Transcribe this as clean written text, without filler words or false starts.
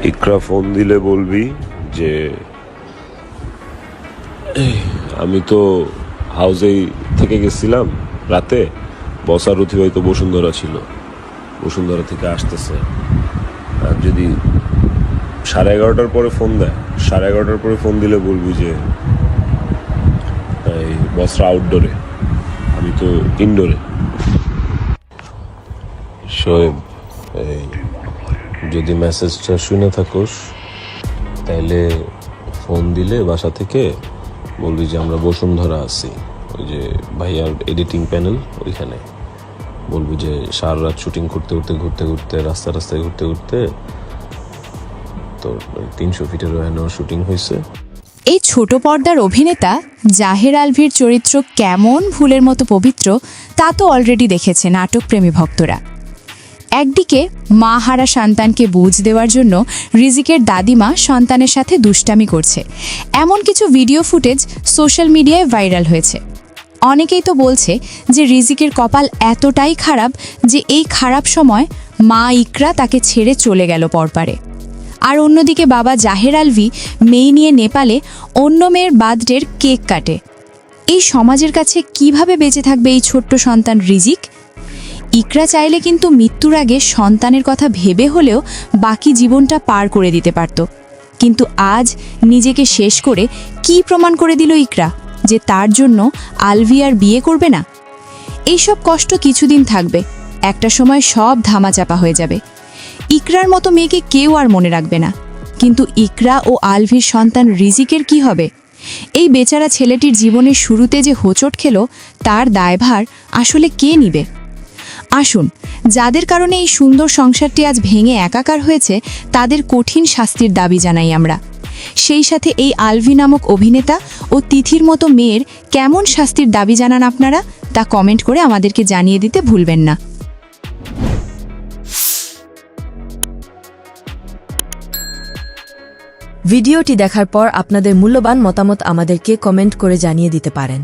ইকরা phone দিলে বলবি যে আমি তো হাউসেই থেকে গেছিলাম রাতে, বস আর অতিবাহিত বসুন্ধরা ছিল, বসুন্ধরা থেকে আসতেছে। আর যদি 11:30 পরে ফোন দেয়, 11:30 পরে ফোন দিলে বলবি যে এই বসরা আউটডোরে, আমি তো ইনডোরে। শোয়েব, এই যদি মেসেজটা শুনে থাকোস তাইলে ফোন দিলে বাসা থেকে বলবি যে আমরা বসুন্ধরা আছি, ওই যে ভাইয়ার এডিটিং প্যানেল ওইখানে। বলবি যে সারা রাত শুটিং করতে করতে ঘুরতে ঘুরতে রাস্তায় ঘুরতে ঘুরতে তোর 300 ফিটের ওখানেও শুটিং হয়েছে। এই ছোট পর্দার অভিনেতা জাহের আলভির চরিত্র কেমন ফুলের মতো পবিত্র তা তো অলরেডি দেখেছে নাটকপ্রেমী ভক্তরা। একদিকে মা হারা সন্তানকে বুঝ দেওয়ার জন্য রিজিকের দাদিমা সন্তানের সাথে দুষ্টামি করছে, এমন কিছু ভিডিও ফুটেজ সোশ্যাল মিডিয়ায় ভাইরাল হয়েছে। অনেকেই তো বলছে যে রিজিকের কপাল এতটাই খারাপ যে এই খারাপ সময় মা ইকরা তাকে ছেড়ে চলে গেল পরপারে। আর অন্যদিকে বাবা জাহের আলভি মেয়ে নিয়ে নেপালে অন্য মেয়ের বার্থডের কেক কাটে। এই সমাজের কাছে কিভাবে বেঁচে থাকবে এই ছোট্ট সন্তান রিজিক? ইকরা চাইলে কিন্তু মৃত্যুর আগে সন্তানের কথা ভেবে হলেও বাকি জীবনটা পার করে দিতে পারত, কিন্তু আজ নিজেকে শেষ করে কি প্রমাণ করে দিল ইকরা যে তার জন্য আলভি আর বিয়ে করবে না? এইসব কষ্ট কিছুদিন থাকবে, একটা সময় সব ধামাচাপা হয়ে যাবে। ইকরার মতো মেয়েকে কেউ আর মনে রাখবে না, কিন্তু ইকরা ও আলভির সন্তান রিজিকের কি হবে? এই বেচারা ছেলেটির জীবনের শুরুতে যে হোঁচট খেল তার দায়ভার আসলে কে নিবে? আসুন, যাদের কারণে এই সুন্দর সংসারটি আজ ভেঙে একাকার হয়েছে তাদের কঠিন শাস্তির দাবি জানাই আমরা। সেই সাথে এই আলভি নামক অভিনেতা ও তিথির মতো মেয়ের কেমন শাস্তির দাবি জানান আপনারা তা কমেন্ট করে আমাদেরকে জানিয়ে দিতে ভুলবেন না। ভিডিওটি দেখার পর আপনাদের মূল্যবান মতামত আমাদেরকে কমেন্ট করে জানিয়ে দিতে পারেন।